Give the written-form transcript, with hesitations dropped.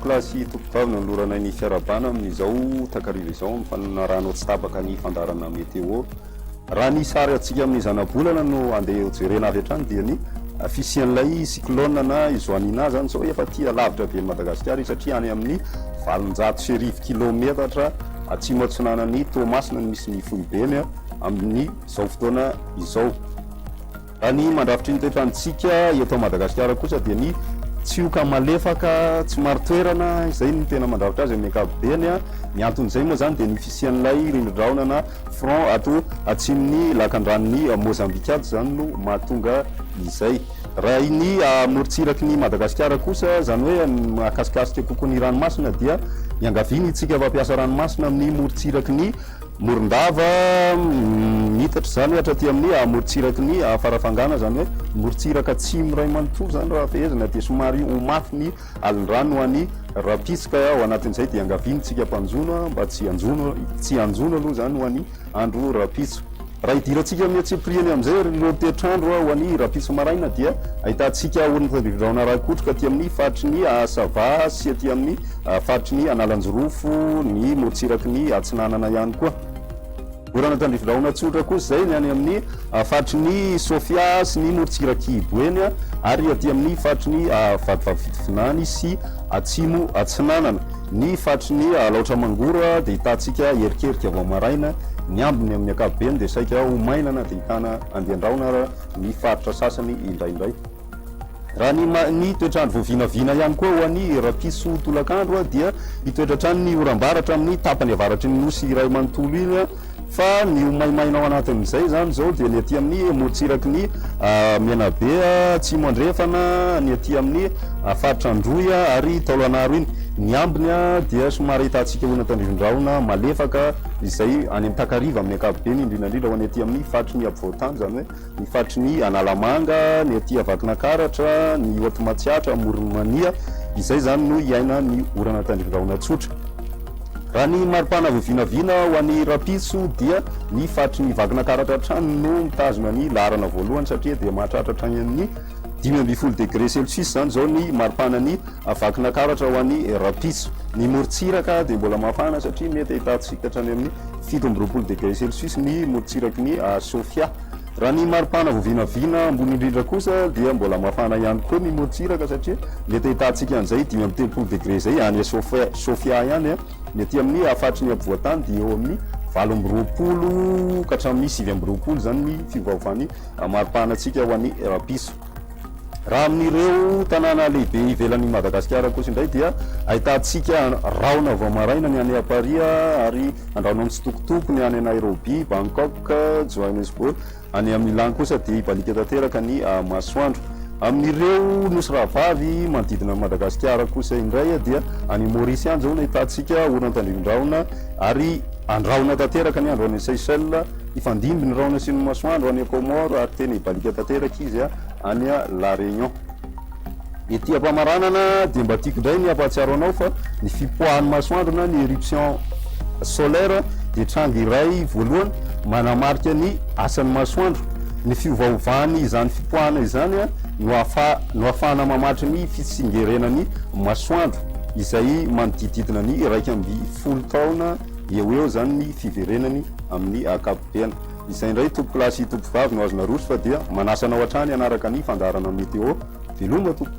klasy tompokavina nolorana ny fiarabana amin'izao takariva izao mifanarano tsy tapaka ny fandarana météo raha ny sary atsika amin'ny zanabolana no andeha jerena avy hatrany dia ny fisian'ilay cyclone na izoanina zany zao efa tia lavitra be Madagasikara satria any amin'ny 700 kilometatra atsimo atsinanany Toamasina misy ny foibeny amin'ny zao fotoana izao. Raha ny mandrafitry ny toetrandrotsika eto Madagasikara kosa dia ny tsioka malefaka tsy maro toerana izay ny tena mandrafitra azy amin'ny ankapobeny ny anton'izay moa zany dia ny fisian'ilay rindrindraona na front ato atsimon'ny lakandranony Mozambika zany no mahatonga izay. Raha iny morotsiraky ny Madagasikara kosa zany hoe mahakasikasika kokoa ny ranomasina dia iangaviny itsika fampiasa ranomasina amin'ny morotsiraky ny morondava mitatra zany ohatra ty amin'ny morotsiraky ny farafangana zany hoe morotsiraka atsimo ray manontolo zany raha fehezina dia somary ho mafy ny alin-drano ho an'ny rapisika ao anatin'izay dia iangaviny tsika mpanjono mba tsy anjono aloha zany ho an'ny andro rapiso. Raha idirantsika amin'ny atsipriany amin'izay lo toetrandro ho an'ny rapiso maraina dia ahitantsika orona rakotroka aty amin'ny faritry ny Sava sy aty amin'ny faritry ny Analanjorofo ny morotsiraky ny Atsinanana ihany koa. Orana tandrivindraona tsotra kosa zay ny any amin'ny faritry ny Sofia sy ny morotsiraky Boeny ary aty amin'ny faritry ny Vadivavy sy atsimo Atsinanana. Ny faritry ny Laotra Mangoro dia hitantsika erikerika avao maraina ny ambiny amin'ny ankapobeny dia saika ho mainana dia hitana andehandraona ny faritra sasany indraindray. Raha ny toetrandro voavinavina ihany koa ho an'ny rapiso tolakandro dia hitoetratrany ny oram-baratra amin'ny tapany avaratry ny nosy iray manontolo iny fa ny maimaina ao anatin'izay zany zao dia ny aty amin'ny morotsiraky ny Menabe Atsimo Andrefana ny aty amin'ny faritra Androy ary Taolagnaro iny. Ny ambiny dia somary hitantsika ona tandrivindraona malefaka izay any amin'ny takariva amin'ny ankapobeny indrindrandrindra ho any aty amin'ny faritry ny Ampovoatany zany hoe ny faritry ny Analamanga ny aty Avakinankaratra ny Hotomatsiatra Moronmania izay zany no iaina ny orana tandrivindraona tsotra. Raha ny maripana voavinavina ho an'ny rapiso dia ny faritry ny Vakinankaratra trano no mitazona ny laharana voalohany satria dia mahatratra hatrany amin'ny 5.0 degré Celsius zany zao ny maripana ny Vakinankaratra ho an'ny rapiso. Ny morotsiraka dia mbola mafana satria mety ahitantsika hatrany amin'ny 7.20 degré Celsius ny morotsiraky ny Sofia. Raha ny maripana voavinavina ambony indrindra kosa dia mbola mafana ihany koa ny morotsiraka satria mety ahitantsika an'izay 5.30 degré zay any Sofia ihany ny aty amin'ny faritry ny Ampovoatany dia eo amin'ny 20 ka hatramin'ny 20 zany ny fivaovany maripana antsika ho an'ny rapiso. Raha amin'ireo tanàna lehibe ivelan'ny Madagasikara kosa indray dia ahitantsika raona vao maraina ny any Paria ary andraona mitsitokotoko ny any Nairobi, Bangkok, Johannesburg. Any amin'ny ilany kosa dia ibalika tanteraka ny masoandro. Amin'ireo nosy rahavavy manodidina Madagasikara kosa indray dia any Maurice any zao no ahitantsika orana tandrivindraona ary andraona tanteraka ny andro any Seychelles ifandimby ny raona sy ny masoandro any Comore ary tena ibalika tanteraka izy any La Réunion. Ety ampamaranana dia mba tiako indray ny ampahatsiaro anao fa ny fipoahan'ny masoandro na ny éruption solaire dia tranga iray voalohany manamarika ny asan'ny masoandro. Ny fiovaovany izany fipoahana izany no ahafahana mamatry ny fitsingerenany masoandro izay manodididina ny 110 taona eo zany ny fiverenany amin'ny ankapobeny. Izay indray tompo plasy tompo vavy no azona roso fa dia manasanao hatrany anaraka ny fandarana météo. Veloma tompo.